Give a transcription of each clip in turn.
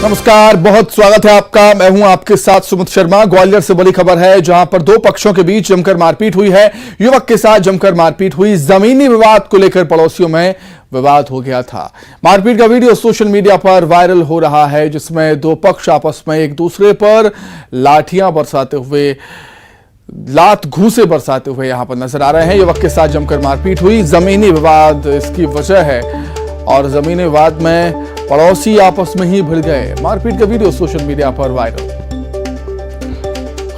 नमस्कार, बहुत स्वागत है आपका। मैं हूं आपके साथ सुमित शर्मा। ग्वालियर से बड़ी खबर है, जहां पर दो पक्षों के बीच जमकर मारपीट हुई है। युवक के साथ जमकर मारपीट हुई। जमीनी विवाद को लेकर पड़ोसियों में विवाद हो गया था। मारपीट का वीडियो सोशल मीडिया पर वायरल हो रहा है, जिसमें दो पक्ष आपस में एक दूसरे पर लाठियां बरसाते हुए, लात घूंसे बरसाते हुए यहां पर नजर आ रहे हैं। युवक के साथ जमकर मारपीट हुई। जमीनी विवाद इसकी वजह है और जमीनी विवाद में पड़ोसी आपस में ही भिड़ गए। मारपीट का वीडियो सोशल मीडिया पर वायरल।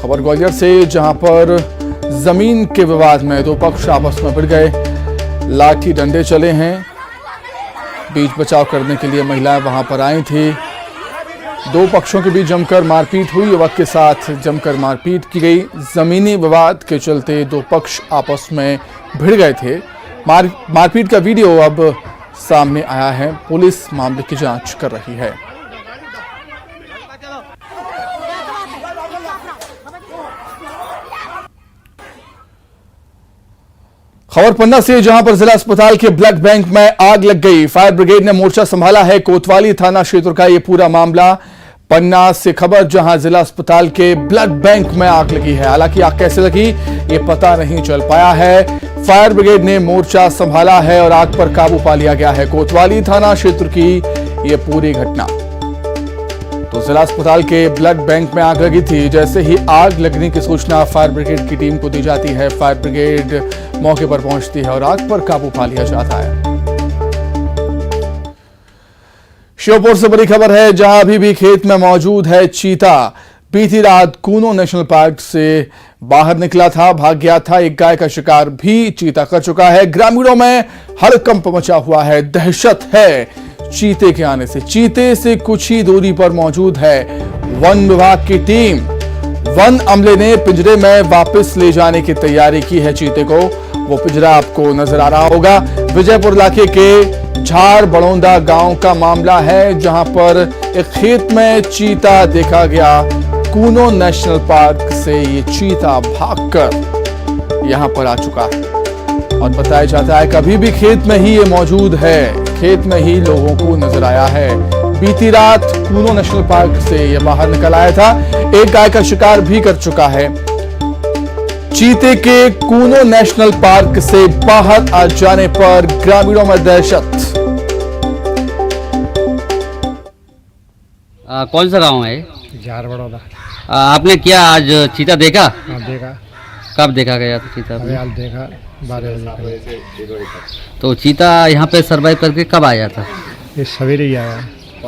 खबर ग्वालियर से, जहां पर जमीन के विवाद में दो पक्ष आपस में भिड़ गए। लाठी डंडे चले हैं। बीच बचाव करने के लिए महिलाएं वहां पर आई थी। दो पक्षों के बीच जमकर मारपीट हुई। युवक के साथ जमकर मारपीट की गई। जमीनी विवाद के चलते दो पक्ष आपस में भिड़ गए थे। मारपीट का वीडियो अब सामने आया है। पुलिस मामले की जांच कर रही है। खबर पन्ना से, जहां पर जिला अस्पताल के ब्लड बैंक में आग लग गई। फायर ब्रिगेड ने मोर्चा संभाला है। कोतवाली थाना क्षेत्र का यह पूरा मामला। पन्ना से खबर, जहां जिला अस्पताल के ब्लड बैंक में आग लगी है। हालांकि आग कैसे लगी ये पता नहीं चल पाया है। फायर ब्रिगेड ने मोर्चा संभाला है और आग पर काबू पा लिया गया है। कोतवाली थाना क्षेत्र की यह पूरी घटना। तो जिला अस्पताल के ब्लड बैंक में आग लगी थी। जैसे ही आग लगने की सूचना फायर ब्रिगेड की टीम को दी जाती है, फायर ब्रिगेड मौके पर पहुंचती है और आग पर काबू पा लिया जाता है। श्योपुर से बड़ी खबर है, जहां अभी भी खेत में मौजूद है चीता। बीती रात कूनो नेशनल पार्क से बाहर निकला था, भाग गया था। एक गाय का शिकार भी चीता कर चुका है। ग्रामीणों में हड़कंप मचा हुआ है। दहशत है चीते के आने से। चीते से कुछ ही दूरी पर मौजूद है वन विभाग की टीम। वन अमले ने पिंजरे में वापस ले जाने की तैयारी की है चीते को। वो पिंजरा आपको नजर आ रहा होगा। विजयपुर इलाके के झाड़ बड़ौदा गांव का मामला है, जहां पर एक खेत में चीता देखा गया। कूनो नेशनल पार्क से ये चीता भागकर यहां पर आ चुका है और बताया जाता है कभी भी खेत में ही ये मौजूद है। खेत में ही लोगों को नजर आया है। बीती रात कूनो नेशनल पार्क से ये बाहर निकल आया था। एक गाय का शिकार भी कर चुका है। चीते के कूनो नेशनल पार्क से बाहर आ जाने पर ग्रामीणों में दहशत। कौन सा गांव है? झाड़ बड़ौदा। आपने क्या आज चीता देखा? हाँ देखा। कब देखा गया था चीता? हाल देखा 12 बजे। तो चीता यहाँ पे सरवाइव करके कब आया था? ये सवेरे ही आया,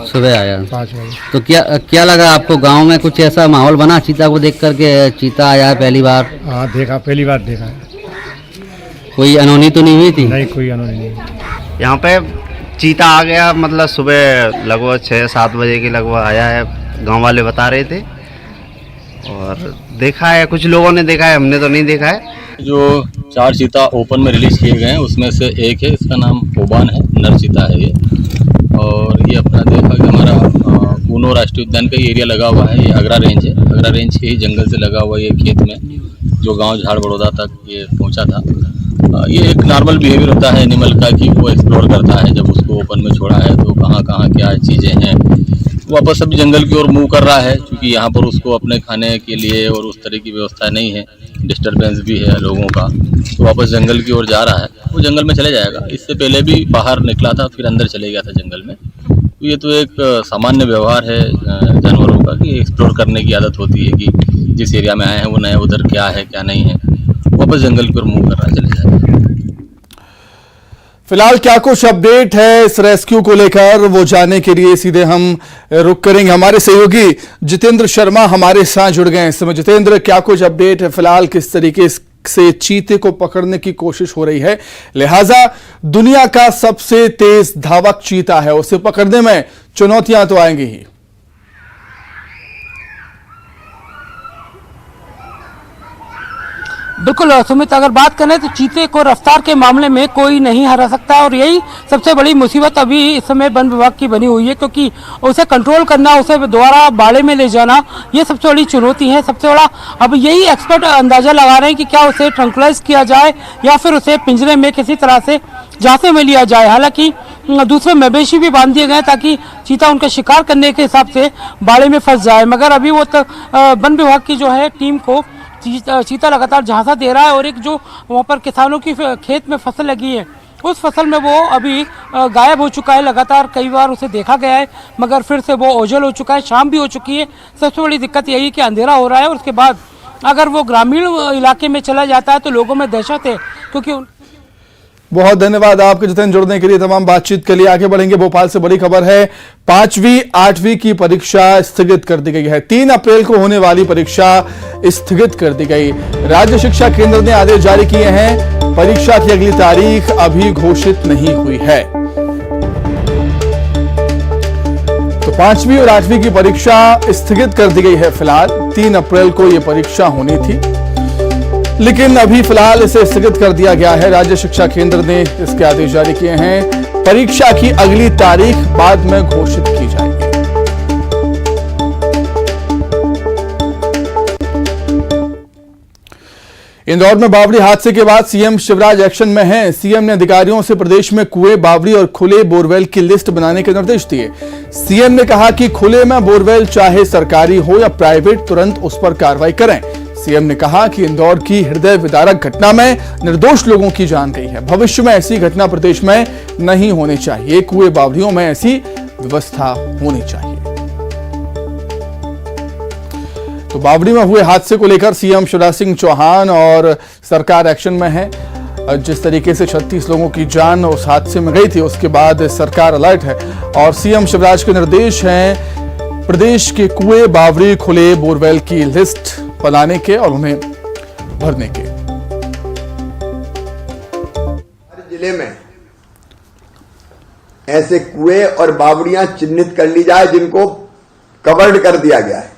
सुबह आया। 5 बजे। तो क्या लगा आपको? गांव में कुछ ऐसा माहौल बना चीता को देख करके? चीता आया है पहली बार? हाँ देखा, पहली बार देखा। कोई अनहोनी तो नहीं हुई थी? नहीं, कोई अनहोनी नहीं। यहाँ पे चीता आ गया, मतलब सुबह लगभग 6-7 बजे के लगभग आया है। गांव वाले बता रहे थे और देखा है, कुछ लोगों ने देखा है, हमने तो नहीं देखा है। जो 4 चीता ओपन में रिलीज किए गए हैं उसमें से एक है, इसका नाम ओबान है, नर चीता है ये। और ये अपना देखा कि हमारा कूनो राष्ट्रीय उद्यान का एरिया लगा हुआ है। ये अगरा रेंज है। अगरा रेंज के ही जंगल से लगा हुआ ये खेत में जो गांव झाड़ बड़ौदा तक ये पहुंचा था। ये एक नॉर्मल बिहेवियर होता है एनिमल का कि वो एक्सप्लोर करता है। जब उसको ओपन में छोड़ा है तो कहाँ कहाँ क्या चीज़ें हैं, वापस अभी जंगल की ओर मूव कर रहा है। क्योंकि यहाँ पर उसको अपने खाने के लिए और उस तरह की व्यवस्था नहीं है, डिस्टर्बेंस भी है लोगों का, तो वापस जंगल की ओर जा रहा है। वो जंगल में चले जाएगा। इससे पहले भी बाहर निकला था, फिर अंदर चले गया था जंगल में। तो ये तो एक सामान्य व्यवहार है जानवरों का कि एक्सप्लोर करने की आदत होती है कि जिस एरिया में आए हैं वो नए उधर क्या है क्या नहीं है, वापस जंगल की ओर मूव कर रहा है, चले जाएगा। फिलहाल क्या कुछ अपडेट है इस रेस्क्यू को लेकर, वो जानने के लिए सीधे हम रुक करेंगे। हमारे सहयोगी जितेंद्र शर्मा हमारे साथ जुड़ गए हैं इस समय। जितेंद्र, क्या कुछ अपडेट है फिलहाल? किस तरीके से चीते को पकड़ने की कोशिश हो रही है? लिहाजा दुनिया का सबसे तेज धावक चीता है, उसे पकड़ने में चुनौतियां तो आएंगी ही। बिल्कुल सुमित, अगर बात करें तो चीते को रफ्तार के मामले में कोई नहीं हरा सकता और यही सबसे बड़ी मुसीबत अभी इस समय वन विभाग की बनी हुई है, क्योंकि उसे कंट्रोल करना, उसे दोबारा बाड़े में ले जाना, ये सबसे बड़ी चुनौती है। सबसे बड़ा अब यही एक्सपर्ट अंदाजा लगा रहे हैं कि क्या उसे ट्रंकुलाइज किया जाए या फिर उसे पिंजरे में किसी तरह से झांसे में लिया जाए। हालांकि दूसरे मवेशी भी बांध दिए गए ताकि चीता उनका शिकार करने के हिसाब से बाड़े में फंस जाए, मगर अभी वो वन विभाग की जो है टीम को चीता लगातार झांसा दे रहा है और एक जो वहाँ पर किसानों की खेत में फसल लगी है उस फसल में वो अभी गायब हो चुका है। लगातार कई बार उसे देखा गया है मगर फिर से वो ओझल हो चुका है, शाम भी हो चुकी है। सबसे बड़ी दिक्कत यही है कि अंधेरा हो रहा है और उसके बाद अगर वो ग्रामीण इलाके में चला जाता है तो लोगों में दहशत है, क्योंकि बहुत धन्यवाद आपके जितेंद्र, जुड़ने के लिए। तमाम बातचीत के लिए आगे बढ़ेंगे। भोपाल से बड़ी खबर है, 5वीं 8वीं की परीक्षा स्थगित कर दी गई है। 3 अप्रैल को होने वाली परीक्षा स्थगित कर दी गई। राज्य शिक्षा केंद्र ने आदेश जारी किए हैं, परीक्षा की अगली तारीख अभी घोषित नहीं हुई है। तो 5वीं और 8वीं की परीक्षा स्थगित कर दी गई है। फिलहाल 3 अप्रैल को यह परीक्षा होनी थी, लेकिन अभी फिलहाल इसे स्थगित कर दिया गया है। राज्य शिक्षा केंद्र ने इसके आदेश जारी किए हैं। परीक्षा की अगली तारीख बाद में घोषित की जाएगी। इंदौर में बावड़ी हादसे के बाद सीएम शिवराज एक्शन में हैं। सीएम ने अधिकारियों से प्रदेश में कुएं, बावड़ी और खुले बोरवेल की लिस्ट बनाने के निर्देश दिए। सीएम ने कहा कि खुले में बोरवेल चाहे सरकारी हो या प्राइवेट, तुरंत उस पर कार्रवाई करें। सीएम ने कहा कि इंदौर की हृदय विदारक घटना में निर्दोष लोगों की जान गई है। भविष्य में ऐसी घटना प्रदेश में नहीं होनी चाहिए। कुएं, बावड़ियों में ऐसी व्यवस्था होनी चाहिए। तो बावड़ी में हुए हादसे को लेकर सीएम शिवराज सिंह चौहान और सरकार एक्शन में है। जिस तरीके से 36 लोगों की जान उस हादसे में गई थी, उसके बाद सरकार अलर्ट है और सीएम शिवराज के निर्देश हैं प्रदेश के कुएं, बावड़ी, खुले बोरवेल की लिस्ट बनाने के और उन्हें भरने के। हर जिले में ऐसे कुएं और बावड़ियां चिन्हित कर ली जाए जिनको कवर्ड कर दिया गया है।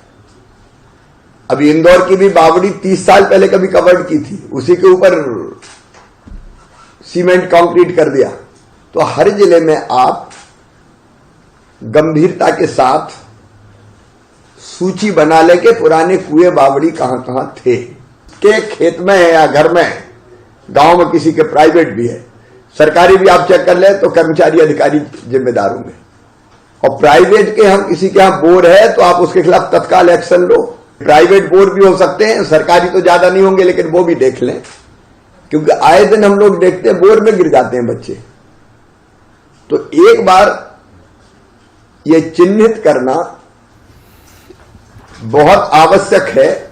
अभी इंदौर की भी बावड़ी 30 साल पहले कभी कवर्ड की थी, उसी के ऊपर सीमेंट कंक्रीट कर दिया। तो हर जिले में आप गंभीरता के साथ सूची बना ले के पुराने कुएं, बावड़ी कहां कहां थे, के खेत में है या घर में है, गांव में किसी के प्राइवेट भी है, सरकारी भी आप चेक कर ले तो कर्मचारी अधिकारी जिम्मेदार होंगे। और प्राइवेट के हम किसी के यहां बोर है तो आप उसके खिलाफ तत्काल एक्शन लो। प्राइवेट बोर भी हो सकते हैं, सरकारी तो ज्यादा नहीं होंगे, लेकिन वो भी देख लें, क्योंकि आए दिन हम लोग देखते हैं बोर में गिर जाते हैं बच्चे। तो एक बार ये चिन्हित करना बहुत आवश्यक है।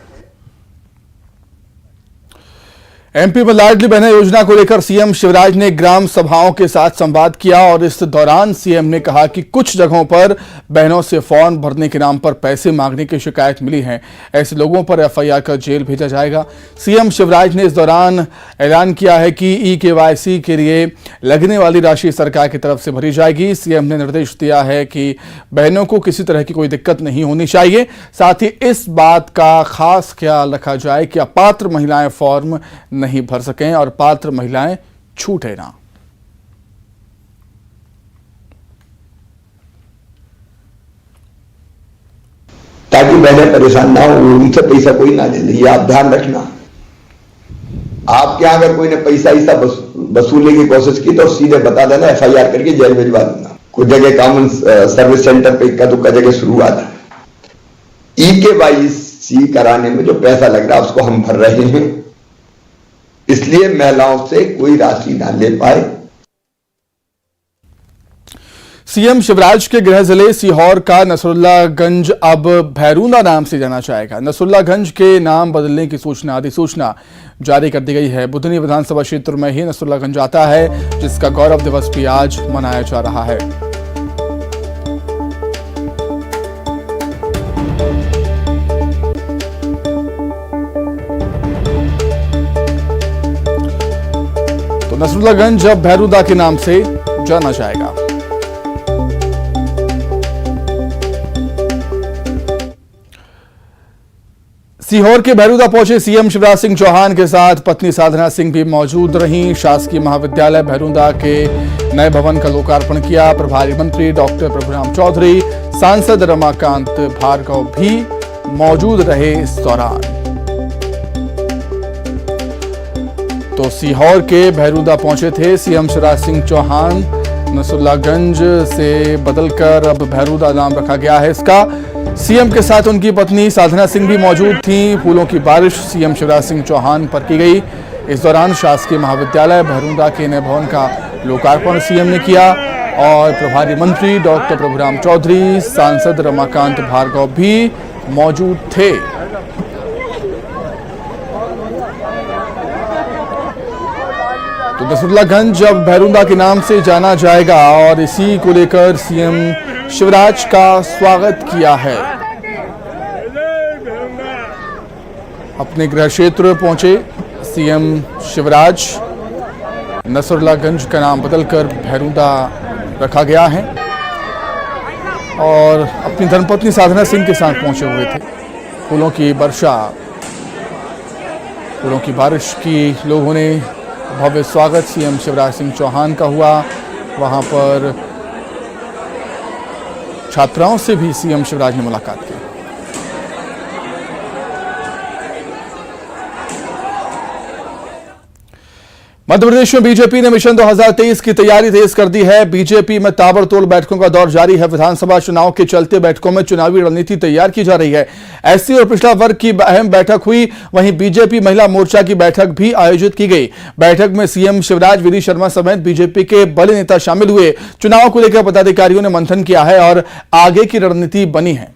एमपी में लाडली बहना योजना को लेकर सीएम शिवराज ने ग्राम सभाओं के साथ संवाद किया और इस दौरान सीएम ने कहा कि कुछ जगहों पर बहनों से फॉर्म भरने के नाम पर पैसे मांगने की शिकायत मिली है। ऐसे लोगों पर एफआईआर कर जेल भेजा जाएगा। सीएम शिवराज ने इस दौरान ऐलान किया है कि ई-केवाईसी के लिए लगने वाली राशि सरकार की तरफ से भरी जाएगी। सीएम ने निर्देश दिया है कि बहनों को किसी तरह की कोई दिक्कत नहीं होनी चाहिए। साथ ही इस बात का खास ख्याल रखा जाए कि अपात्र महिलाएं फॉर्म नहीं भर सकें और पात्र महिलाएं छूटे ना। ताकि बहनें परेशान ना हो, उनसे पैसा कोई ना ले ले, ये आप ध्यान रखना। आपके यहां अगर कोई ने पैसा वसूलने की कोशिश की तो सीधे बता देना, एफआईआर करके जेल भिजवा दूंगा। कुछ जगह कॉमन सर्विस सेंटर पे इक्का दुक्का जगह शुरू हुआ था। ई-केवाईसी कराने में जो पैसा लग रहा है उसको हम भर रहे हैं, इसलिए महिलाओं से कोई राशि ना ले पाए। सीएम शिवराज के गृह जिले सीहोर का नसरुल्लागंज अब भैरूना नाम से जाना जाएगा। नसरुल्लागंज के नाम बदलने की अधिसूचना जारी कर दी गई है। बुधनी विधानसभा क्षेत्र में ही नसरुल्लागंज आता है, जिसका गौरव दिवस भी आज मनाया जा रहा है। तो नसरुल्लागंज अब भैरूना के नाम से जाना जाएगा। सीहोर के भैरूदा पहुंचे सीएम शिवराज सिंह चौहान के साथ पत्नी साधना सिंह भी मौजूद रहीं। शासकीय महाविद्यालय भैरूदा के नए भवन का लोकार्पण किया। प्रभारी मंत्री डॉक्टर प्रभुराम चौधरी, सांसद रमाकांत भार्गव भी मौजूद रहे इस दौरान। तो सीहोर के भैरूदा पहुंचे थे सीएम शिवराज सिंह चौहान। नसरुल्लागंज से बदलकर अब भैरूदा नाम रखा गया है इसका। सीएम के साथ उनकी पत्नी साधना सिंह भी मौजूद थीं। फूलों की बारिश सीएम शिवराज सिंह चौहान पर की गई। इस दौरान शासकीय महाविद्यालय भैरूदा के नए भवन का लोकार्पण सीएम ने किया और प्रभारी मंत्री डॉक्टर प्रभुराम चौधरी, सांसद रमाकांत भार्गव भी मौजूद थे। तो नसरुल्लागंज अब भैरूदा के नाम से जाना जाएगा और इसी को लेकर सीएम शिवराज का स्वागत किया है। अपने गृह क्षेत्र पहुंचे सीएम शिवराज। नसरुल्लागंज का नाम बदलकर भैरूदा रखा गया है और अपनी धर्मपत्नी साधना सिंह के साथ पहुंचे हुए थे। फूलों की वर्षा, फूलों की बारिश की लोगों ने भव्य स्वागत सीएम शिवराज सिंह चौहान का हुआ। वहां पर छात्राओं से भी सीएम शिवराज ने मुलाकात की। मध्य प्रदेश में बीजेपी ने मिशन 2023 की तैयारी तेज कर दी है। बीजेपी में ताबड़तोड़ बैठकों का दौर जारी है। विधानसभा चुनाव के चलते बैठकों में चुनावी रणनीति तैयार की जा रही है। एससी और पिछड़ा वर्ग की अहम बैठक हुई, वहीं बीजेपी महिला मोर्चा की बैठक भी आयोजित की गई। बैठक में सीएम शिवराज, वीडी शर्मा समेत बीजेपी के बड़े नेता शामिल हुए। चुनाव को लेकर पदाधिकारियों ने मंथन किया है और आगे की रणनीति बनी है।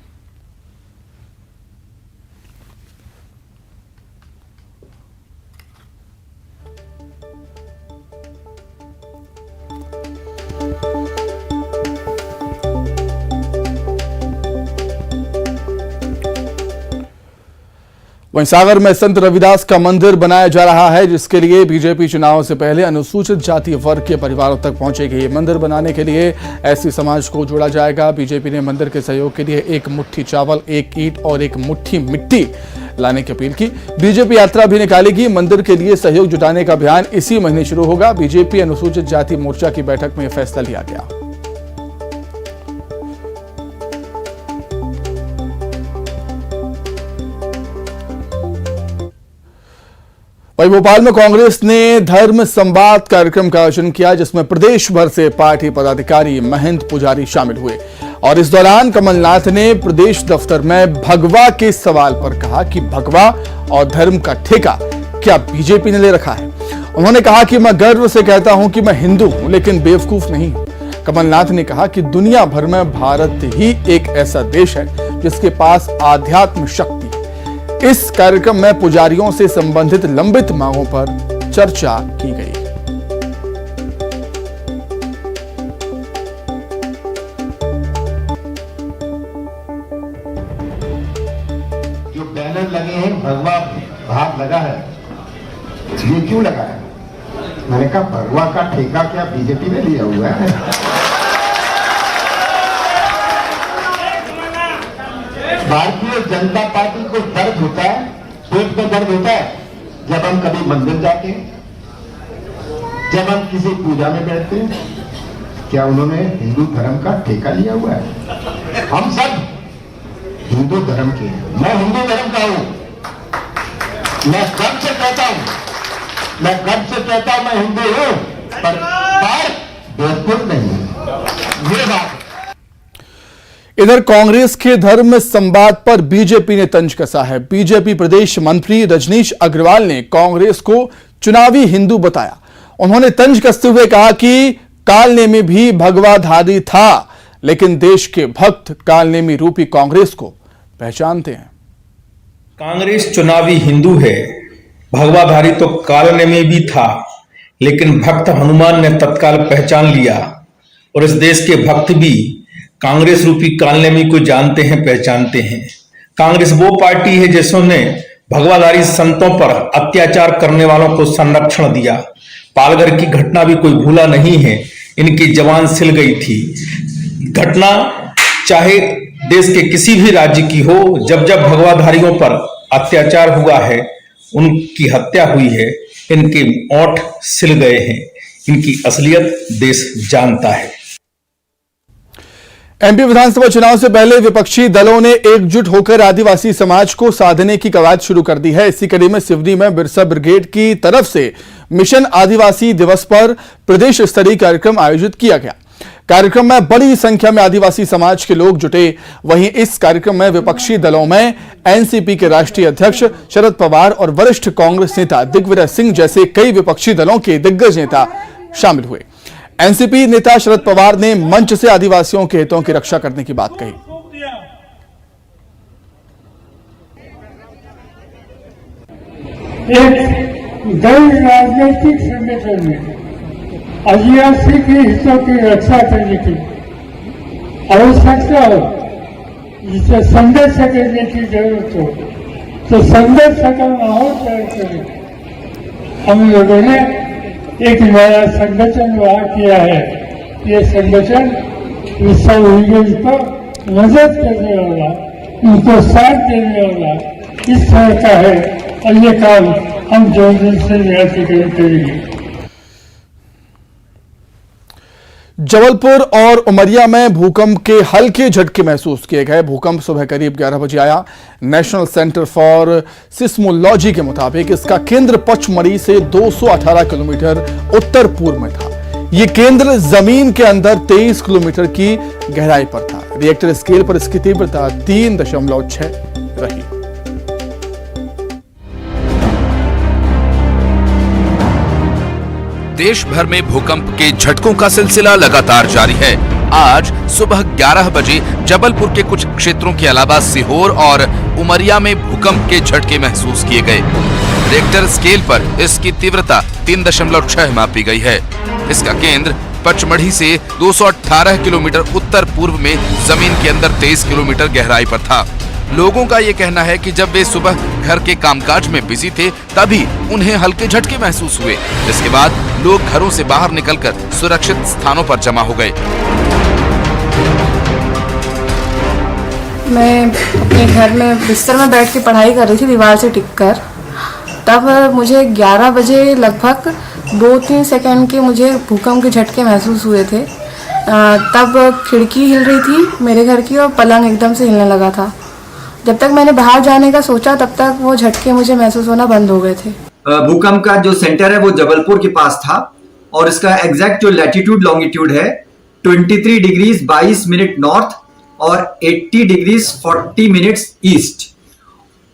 वहीं सागर में संत रविदास का मंदिर बनाया जा रहा है, जिसके लिए बीजेपी चुनाव से पहले अनुसूचित जाति वर्ग के परिवारों तक पहुंचेगी। मंदिर बनाने के लिए एससी समाज को जोड़ा जाएगा। बीजेपी ने मंदिर के सहयोग के लिए एक मुट्ठी चावल, एक ईंट और एक मुट्ठी मिट्टी लाने की अपील की। बीजेपी यात्रा भी निकालेगी। मंदिर के लिए सहयोग जुटाने का अभियान इसी महीने शुरू होगा। बीजेपी अनुसूचित जाति मोर्चा की बैठक में यह फैसला लिया गया। वहीं भोपाल में कांग्रेस ने धर्म संवाद कार्यक्रम का आयोजन किया, जिसमें प्रदेश भर से पार्टी पदाधिकारी, महंत, पुजारी शामिल हुए। और इस दौरान कमलनाथ ने प्रदेश दफ्तर में भगवा के सवाल पर कहा कि भगवा और धर्म का ठेका क्या बीजेपी ने ले रखा है। उन्होंने कहा कि मैं गर्व से कहता हूं कि मैं हिंदू हूं, लेकिन बेवकूफ नहीं। कमलनाथ ने कहा कि दुनिया भर में भारत ही एक ऐसा देश है जिसके पास आध्यात्म शक्ति। इस कार्यक्रम में पुजारियों से संबंधित लंबित मांगों पर चर्चा की गई। जो बैनर लगे हैं, भगवा भाग लगा है, ये क्यों लगा है? मैंने कहा भगवा का ठेका क्या बीजेपी ने लिया हुआ है? भारतीय जनता पार्टी को दर्द होता है, पेट में दर्द होता है जब हम कभी मंदिर जाते हैं, जब हम किसी पूजा में बैठते हैं। क्या उन्होंने हिंदू धर्म का ठेका लिया हुआ है? हम सब हिंदू धर्म के हैं। मैं हिंदू धर्म का हूं। मैं गर्व से कहता हूं मैं हिंदू हूं, पर बेवकूफ नहीं हूं। ये बात। इधर कांग्रेस के धर्म संवाद पर बीजेपी ने तंज कसा है। बीजेपी प्रदेश मंत्री रजनीश अग्रवाल ने कांग्रेस को चुनावी हिंदू बताया। उन्होंने तंज कसते हुए कहा कि कालनेमी भी भगवाधारी था, लेकिन देश के भक्त कालनेमी रूपी कांग्रेस को पहचानते हैं। कांग्रेस चुनावी हिंदू है, भगवाधारी तो कालनेमी भी था, लेकिन भक्त हनुमान ने तत्काल पहचान लिया। और इस देश के भक्त भी कांग्रेस रूपी कालनेमी को जानते हैं, पहचानते हैं। कांग्रेस वो पार्टी है जिसने भगवाधारी संतों पर अत्याचार करने वालों को संरक्षण दिया। पालघर की घटना भी कोई भूला नहीं है। इनकी जवान सिल गई थी। घटना चाहे देश के किसी भी राज्य की हो, जब जब भगवाधारियों पर अत्याचार हुआ है, उनकी हत्या हुई है, इनके ओंठ सिल गए हैं, इनकी असलियत देश जानता है। एमपी विधानसभा चुनाव से पहले विपक्षी दलों ने एकजुट होकर आदिवासी समाज को साधने की कवायद शुरू कर दी है। इसी कड़ी में सिवनी में बिरसा ब्रिगेड की तरफ से मिशन आदिवासी दिवस पर प्रदेश स्तरीय कार्यक्रम आयोजित किया गया। कार्यक्रम में बड़ी संख्या में आदिवासी समाज के लोग जुटे। वहीं इस कार्यक्रम में विपक्षी दलों में एनसीपी के राष्ट्रीय अध्यक्ष शरद पवार और वरिष्ठ कांग्रेस नेता दिग्विजय सिंह जैसे कई विपक्षी दलों के दिग्गज नेता शामिल हुए। एनसीपी नेता शरद पवार ने मंच से आदिवासियों के हितों की रक्षा करने की बात कही। एक गैर राजनीतिक संगठन में आदिवासी के हितों की रक्षा करने की आवश्यकता हो, जिसे संघर्ष करने की जरूरत हो, तो संघर्ष का माहौल तैयार करें। हम लोगों ने एक नया संगठन वहां किया है। ये संगठन विश्व को मदद करने वाला, उनको साथ देने वाला इस तरह का है और ये काम हम जल्दी से करेंगे। जबलपुर और उमरिया में भूकंप के हल्के झटके महसूस किए गए। भूकंप सुबह करीब 11 बजे आया। नेशनल सेंटर फॉर सिस्मोलॉजी के मुताबिक इसका केंद्र पचमढ़ी से 218 किलोमीटर उत्तर पूर्व में था। यह केंद्र जमीन के अंदर 23 किलोमीटर की गहराई पर था। रिएक्टर स्केल पर इसकी तीव्रता 3.6 रही। देश भर में भूकंप के झटकों का सिलसिला लगातार जारी है। आज सुबह 11 बजे जबलपुर के कुछ क्षेत्रों के अलावा सीहोर और उमरिया में भूकंप के झटके महसूस किए गए। रिएक्टर स्केल पर इसकी तीव्रता 3.6 मापी गई है। इसका केंद्र पचमढ़ी से 218 किलोमीटर उत्तर पूर्व में जमीन के अंदर 23 किलोमीटर गहराई पर था। लोगों का ये कहना है कि जब वे सुबह घर के कामकाज में बिजी थे तभी उन्हें हल्के झटके महसूस हुए। इसके बाद लोग घरों से बाहर निकलकर सुरक्षित स्थानों पर जमा हो गए। मैं अपने घर में बिस्तर में बैठ के पढ़ाई कर रही थी दीवार से टिककर। तब मुझे 11 बजे लगभग 2-3 सेकंड के मुझे भूकंप के झटके महसूस हुए थे। तब खिड़की हिल रही थी मेरे घर की और पलंग एकदम से हिलने लगा था। जब तक मैंने बाहर जाने का सोचा तब तक वो झटके मुझे महसूस होना बंद हो गए थे। भूकंप का जो सेंटर है वो जबलपुर के पास था और इसका एग्जैक्ट जो लैटिट्यूड लॉन्गिट्यूड है 23 डिग्रीज 22 मिनट नॉर्थ और 80 डिग्रीज 40 मिनट्स ईस्ट।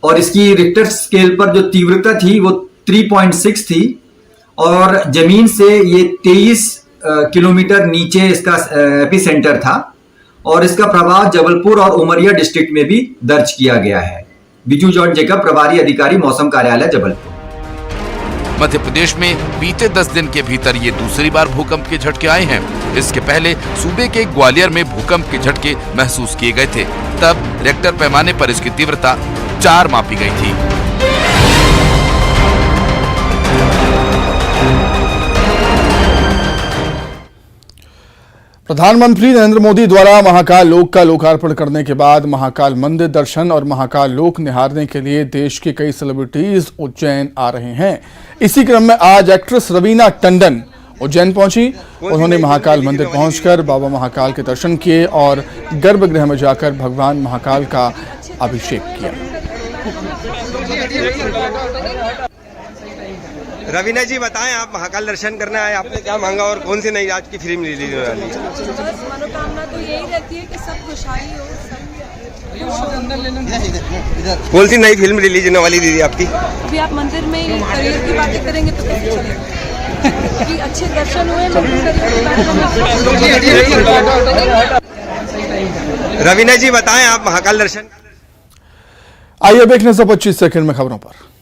और इसकी रिक्टर स्केल पर जो तीव्रता थी वो 3.6 थी और जमीन से ये 23 किलोमीटर नीचे इसका एपिसेंटर था और इसका प्रभाव जबलपुर और उमरिया डिस्ट्रिक्ट में भी दर्ज किया गया है। बिजू जॉन जेकब, प्रभारी अधिकारी मौसम कार्यालय जबलपुर। मध्य प्रदेश में बीते 10 दिन के भीतर ये दूसरी बार भूकंप के झटके आए हैं। इसके पहले सूबे के ग्वालियर में भूकंप के झटके महसूस किए गए थे। तब रिएक्टर पैमाने पर इसकी तीव्रता 4 मापी गई थी। प्रधानमंत्री नरेंद्र मोदी द्वारा महाकाल लोक का लोकार्पण करने के बाद महाकाल मंदिर दर्शन और महाकाल लोक निहारने के लिए देश के कई सेलिब्रिटीज उज्जैन आ रहे हैं। इसी क्रम में आज एक्ट्रेस रवीना टंडन उज्जैन पहुंची। उन्होंने महाकाल मंदिर पहुंचकर बाबा महाकाल के दर्शन किए और गर्भगृह में जाकर भगवान महाकाल का अभिषेक किया। रवीना जी बताएं, आप महाकाल दर्शन करने आए, आपने क्या मांगा और कौन सी नई आज की फिल्म रिलीज होने वाली है? बस मनोकामना तो यही रहती है कि सब खुशहाली हो। कौन सी नई फिल्म रिलीज होने वाली दीदी आपकी? अभी आप मंदिर में करियर की बातें करेंगे तो कैसे चलेगा? कि अच्छे दर्शन हुए। रवीना जी बताएं, आप महाकाल दर्शन। आइए अब एक नजर 25 सेकंड में खबरों पर।